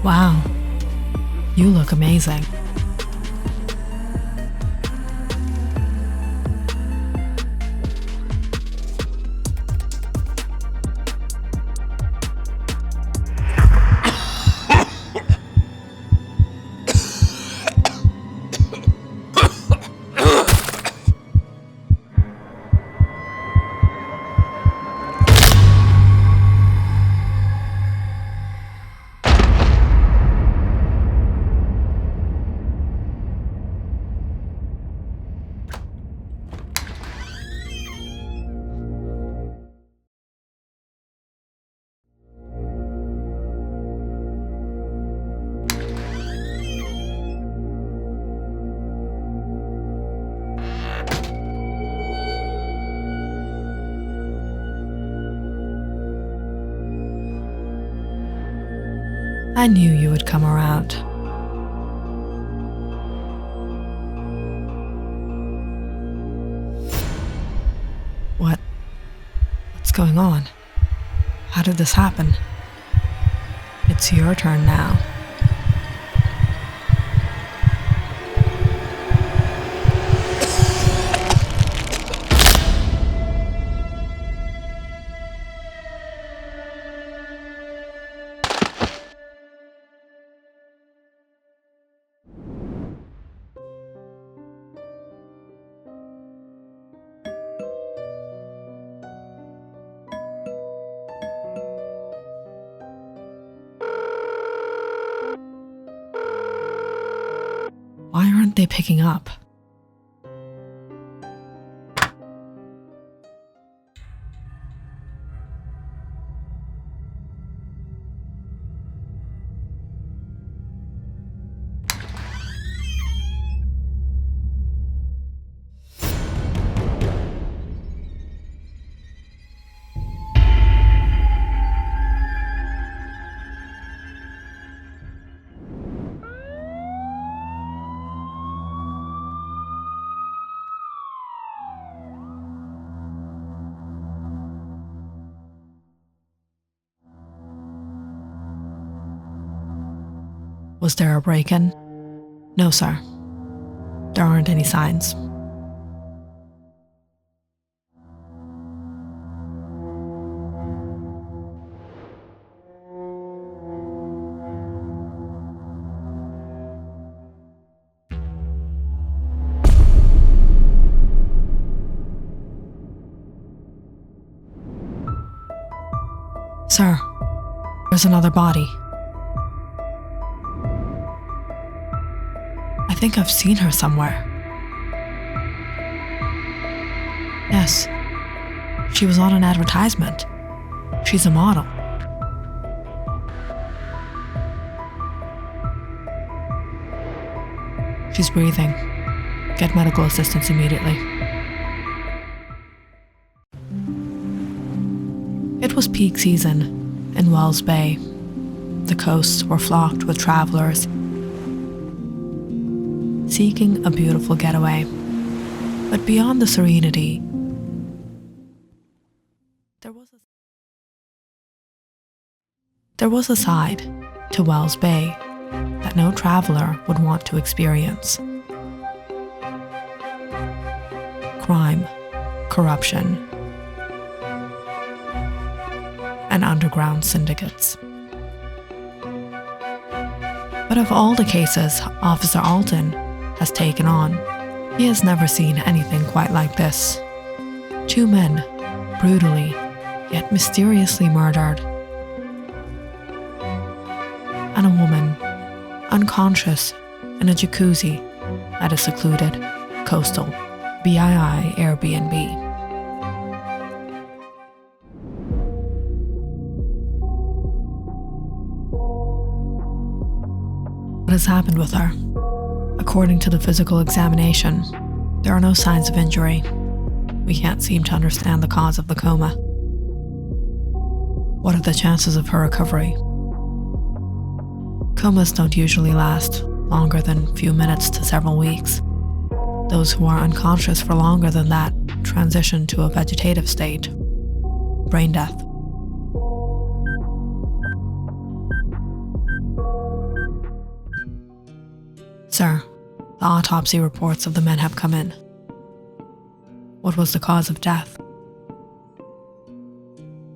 Wow, you look amazing. I knew you would come around. What's going on? How did this happen? It's your turn now. Why aren't they picking up? Was there a break-in? No, sir. There aren't any signs. Sir, there's another body. I think I've seen her somewhere. Yes, she was on an advertisement. She's a model. She's breathing. Get medical assistance immediately. It was peak season in Wells Bay. The coasts were flocked with travelers seeking a beautiful getaway. But beyond the serenity, there was a side to Wells Bay that no traveler would want to experience. Crime, corruption, and underground syndicates. But of all the cases Officer Alton has taken on, he has never seen anything quite like this. 2 men, brutally yet mysteriously murdered, and a woman, unconscious in a jacuzzi at a secluded coastal BII Airbnb. What has happened with her? According to the physical examination, there are no signs of injury. We can't seem to understand the cause of the coma. What are the chances of her recovery? Comas don't usually last longer than a few minutes to several weeks. Those who are unconscious for longer than that transition to a vegetative state, brain death. Sir, the autopsy reports of the men have come in. What was the cause of death?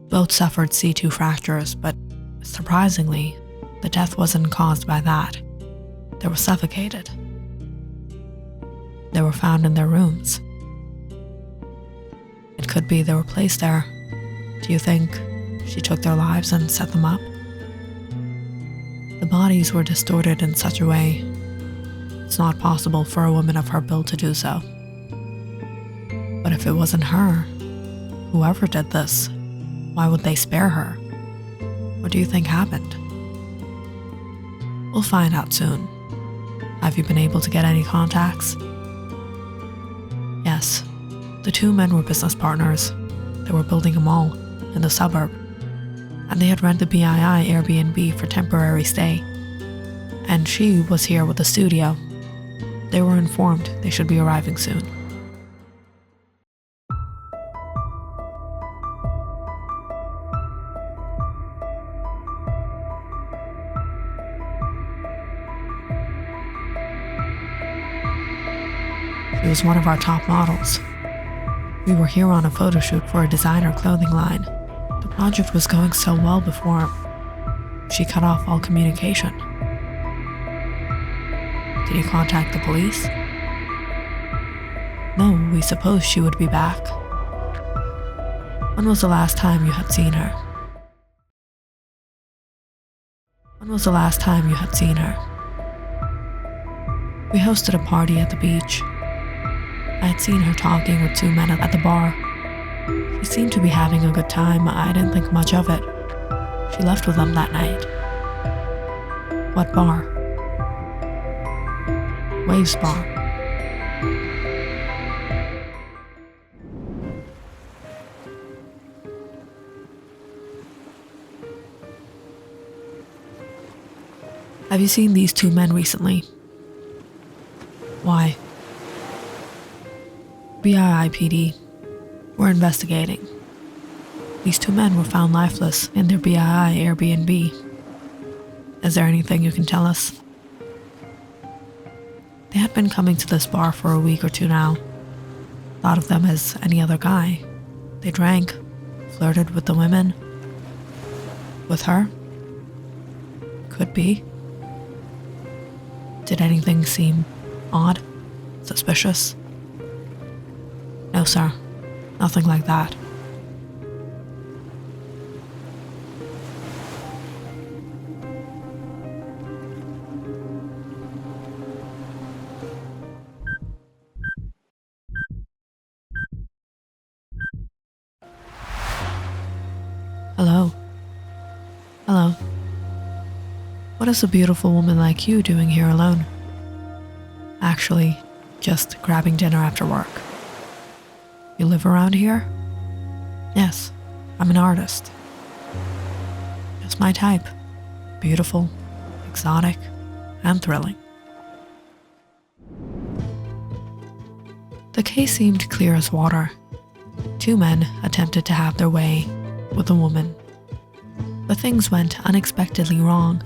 Both suffered C2 fractures, but surprisingly, the death wasn't caused by that. They were suffocated. They were found in their rooms. It could be they were placed there. Do you think she took their lives and set them up? The bodies were distorted in such a way, it's not possible for a woman of her build to do so. But if it wasn't her, whoever did this, why would they spare her? What do you think happened? We'll find out soon. Have you been able to get any contacts? Yes, the two men were business partners. They were building a mall in the suburb, and they had rented the BII Airbnb for temporary stay. And she was here with the studio. They were informed they should be arriving soon. She was one of our top models. We were here on a photo shoot for a designer clothing line. The project was going so well before she cut off all communication. Did you contact the police? No, we supposed she would be back. When was the last time you had seen her? When was the last time you had seen her? We hosted a party at the beach. I had seen her talking with two men at the bar. She seemed to be having a good time. I didn't think much of it. She left with them that night. What bar? Waves Bar. Have you seen these two men recently? Why? BII-PD. We're investigating. These two men were found lifeless in their BII Airbnb. Is there anything you can tell us? They had been coming to this bar for a week or two now. Thought of them as any other guy. They drank, flirted with the women. With her? Could be. Did anything seem odd? Suspicious? No, sir. Nothing like that. Hello? Hello? What is a beautiful woman like you doing here alone? Actually, just grabbing dinner after work. You live around here? Yes, I'm an artist. Just my type. Beautiful, exotic, and thrilling. The case seemed clear as water. Two men attempted to have their way with a woman. But things went unexpectedly wrong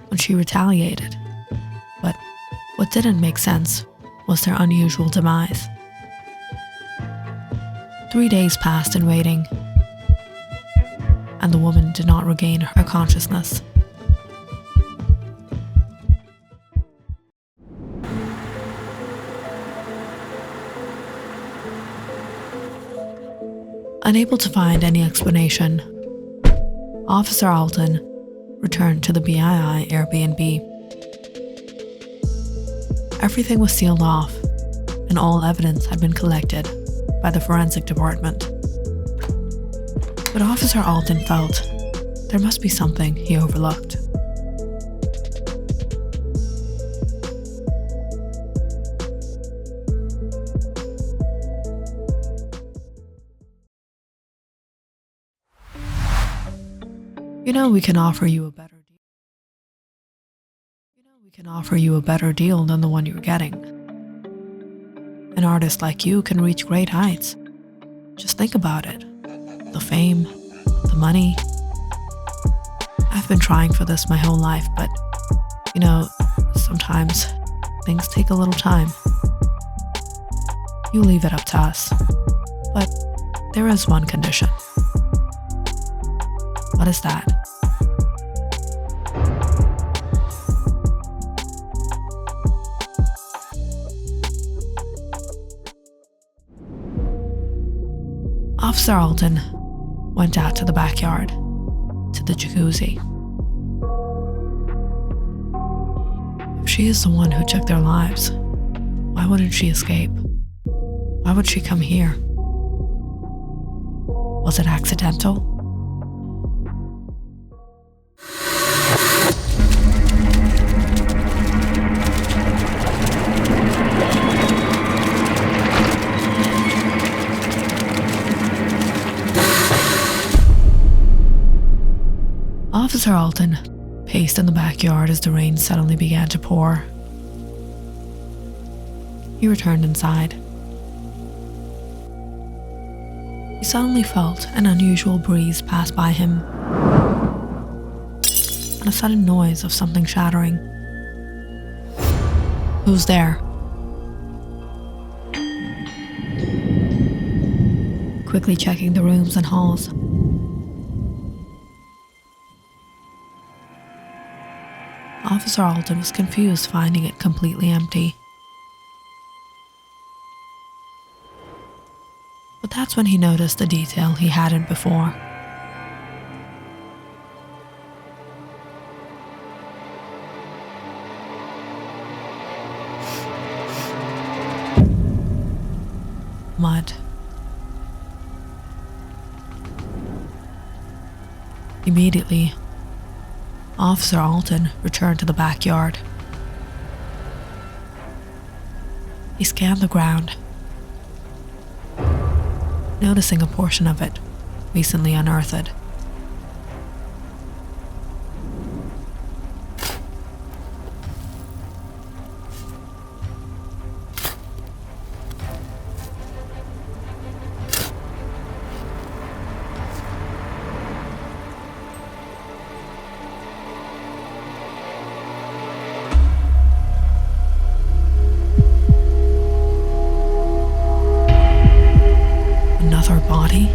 when she retaliated. But what didn't make sense was their unusual demise. 3 days passed in waiting, and the woman did not regain her consciousness. Unable to find any explanation, Officer Alton returned to the BII Airbnb. Everything was sealed off, and all evidence had been collected by the forensic department. But Officer Alton felt there must be something he overlooked. You know, we can offer you a better deal. Than the one you're getting. An artist like you can reach great heights. Just think about it. The fame, the money. I've been trying for this my whole life, but, sometimes things take a little time. You leave it up to us. But there is one condition. What is that? Officer Alton went out to the backyard, to the jacuzzi. If she is the one who took their lives, why wouldn't she escape? Why would she come here? Was it accidental? Officer Alton paced in the backyard as the rain suddenly began to pour. He returned inside. He suddenly felt an unusual breeze pass by him, and a sudden noise of something shattering. Who's there? Quickly checking the rooms and halls. Officer Alton was confused, finding it completely empty. But that's when he noticed a detail he hadn't before. Mud. Immediately, Officer Alton returned to the backyard. He scanned the ground, noticing a portion of it recently unearthed. Another body?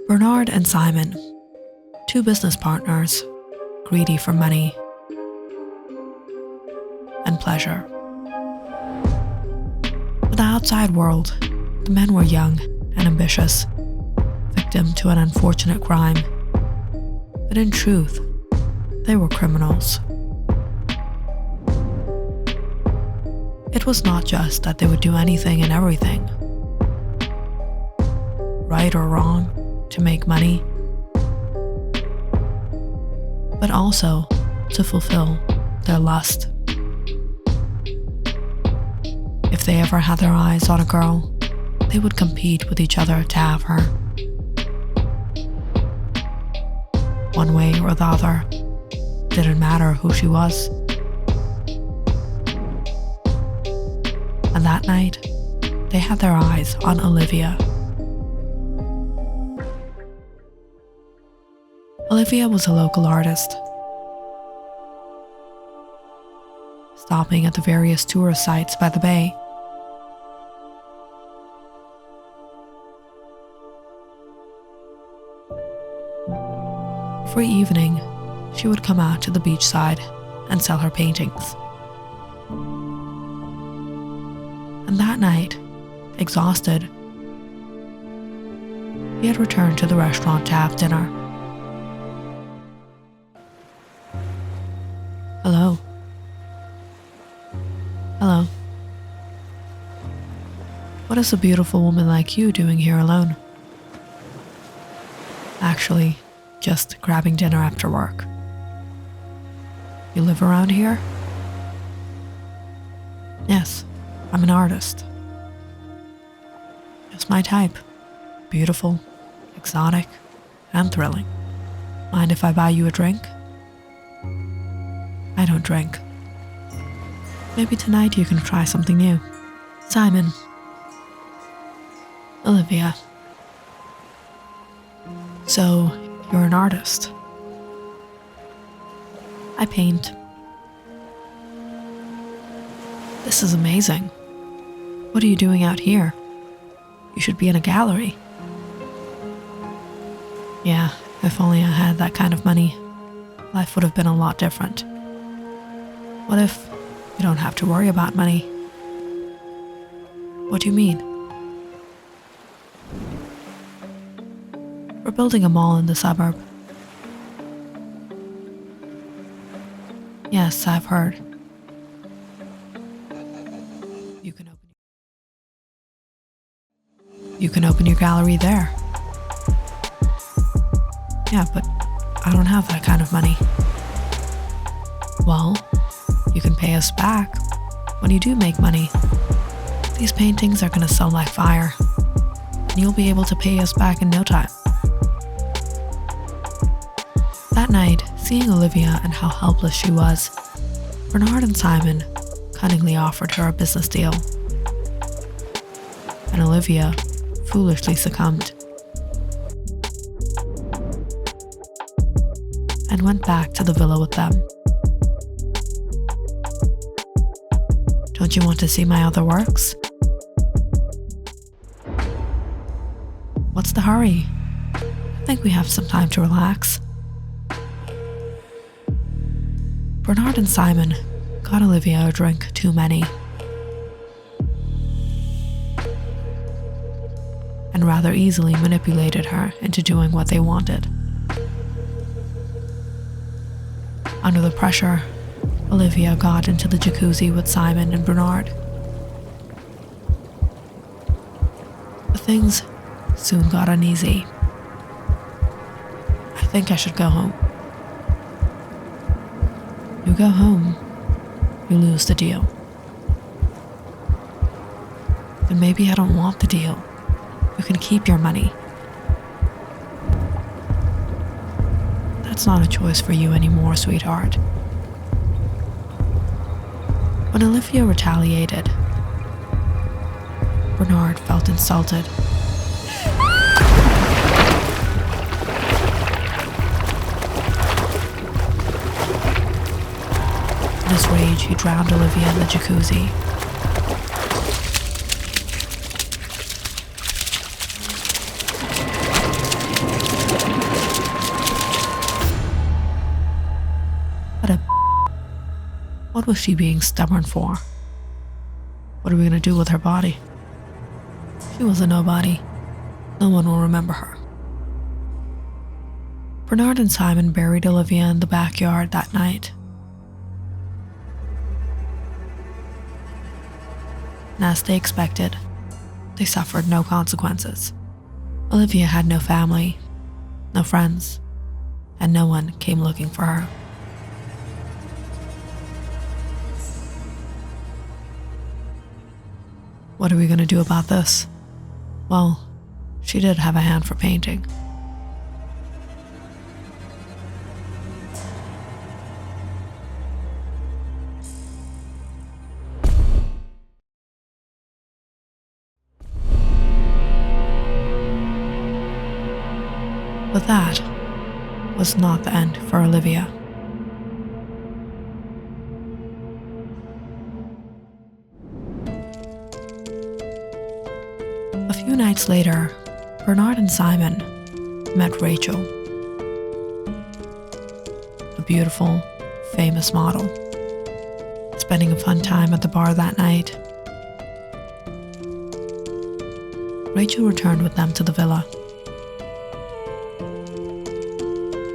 Bernard and Simon, two business partners, greedy for money and pleasure. For the outside world, the men were young and ambitious, victim to an unfortunate crime. But in truth, they were criminals. It was not just that they would do anything and everything, right or wrong, to make money, but also to fulfill their lust. If they ever had their eyes on a girl, they would compete with each other to have her. One way or the other, didn't matter who she was. And that night, they had their eyes on Olivia. Olivia was a local artist, stopping at the various tourist sites by the bay. Every evening, she would come out to the beachside and sell her paintings. And that night, exhausted, he had returned to the restaurant to have dinner. Hello. Hello. What is a beautiful woman like you doing here alone? Actually, just grabbing dinner after work. You live around here? Yes, I'm an artist. Just my type. Beautiful, exotic, and thrilling. Mind if I buy you a drink? I don't drink. Maybe tonight you can try something new. Simon, Olivia. So, you're an artist. I paint. This is amazing. What are you doing out here? You should be in a gallery. Yeah, if only I had that kind of money, life would have been a lot different. What if you don't have to worry about money? What do you mean? We're building a mall in the suburb. Yes, I've heard. You can open your gallery there. Yeah, but I don't have that kind of money. Well, you can pay us back when you do make money. These paintings are gonna sell like fire, and you'll be able to pay us back in no time. That night, seeing Olivia and how helpless she was, Bernard and Simon cunningly offered her a business deal. And Olivia foolishly succumbed and went back to the villa with them. Don't you want to see my other works? What's the hurry? I think we have some time to relax. Bernard and Simon got Olivia a drink too many, and rather easily manipulated her into doing what they wanted. Under the pressure, Olivia got into the jacuzzi with Simon and Bernard. But things soon got uneasy. I think I should go home. You go home, you lose the deal. Then maybe I don't want the deal. You can keep your money. That's not a choice for you anymore, sweetheart. When Olivia retaliated, Bernard felt insulted. In his rage, he drowned Olivia in the jacuzzi. What was she being stubborn for? What are we gonna do with her body? She was a nobody. No one will remember her. Bernard and Simon buried Olivia in the backyard that night. And as they expected, they suffered no consequences. Olivia had no family, no friends, and no one came looking for her. What are we going to do about this? Well, she did have a hand for painting. But that was not the end for Olivia. A few nights later, Bernard and Simon met Rachel, a beautiful, famous model, spending a fun time at the bar that night. Rachel returned with them to the villa.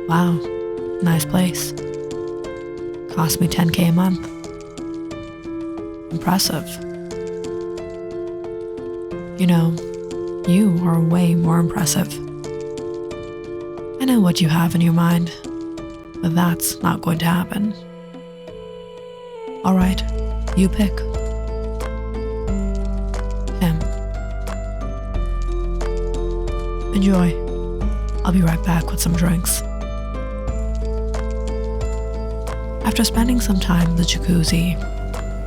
Wow, nice place. Cost me $10,000 a month. Impressive. You know, you are way more impressive. I know what you have in your mind, but that's not going to happen. Alright, you pick. Him. Enjoy. I'll be right back with some drinks. After spending some time in the jacuzzi,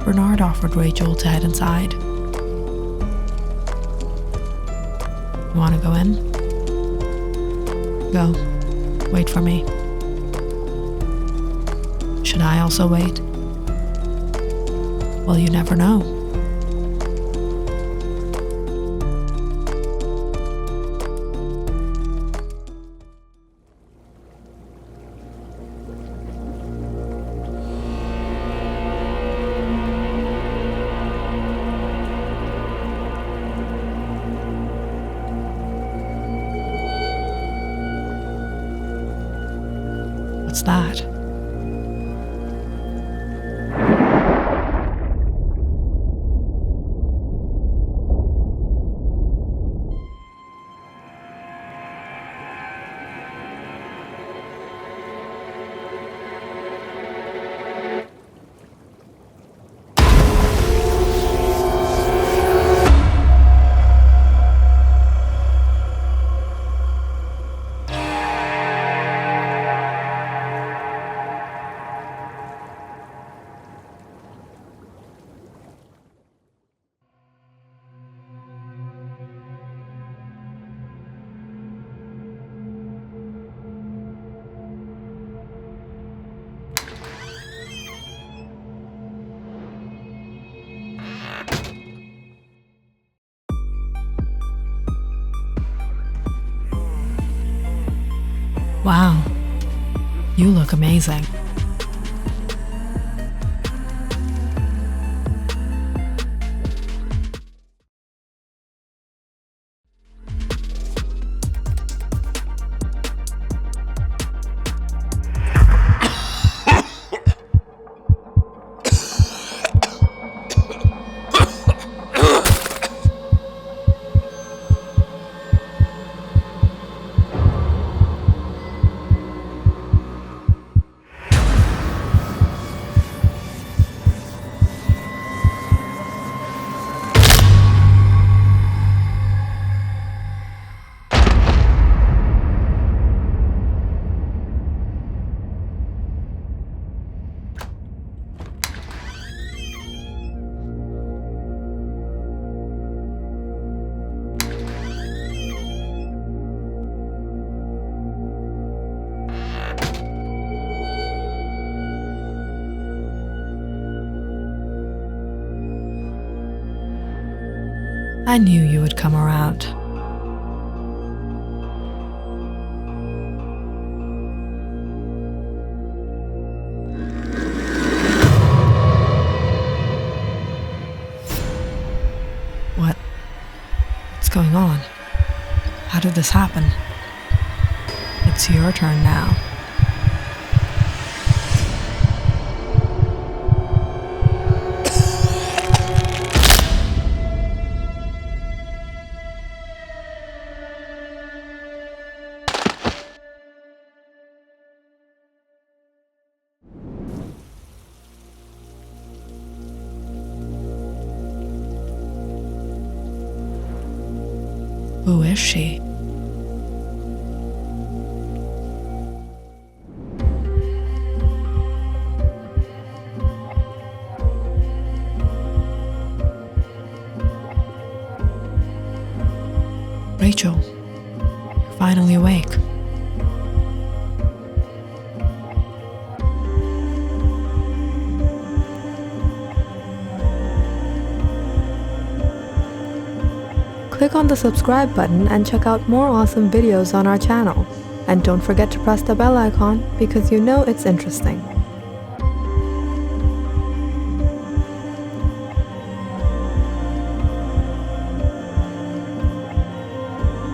Bernard offered Rachel to head inside. want to go in? Go. Wait for me. Should I also wait? Well, you never know. What's that? Wow, you look amazing. I knew you would come around. What's going on? How did this happen? It's your turn now. Who is she? Rachel, you're finally awake. Click on the subscribe button and check out more awesome videos on our channel. And don't forget to press the bell icon because you know it's interesting.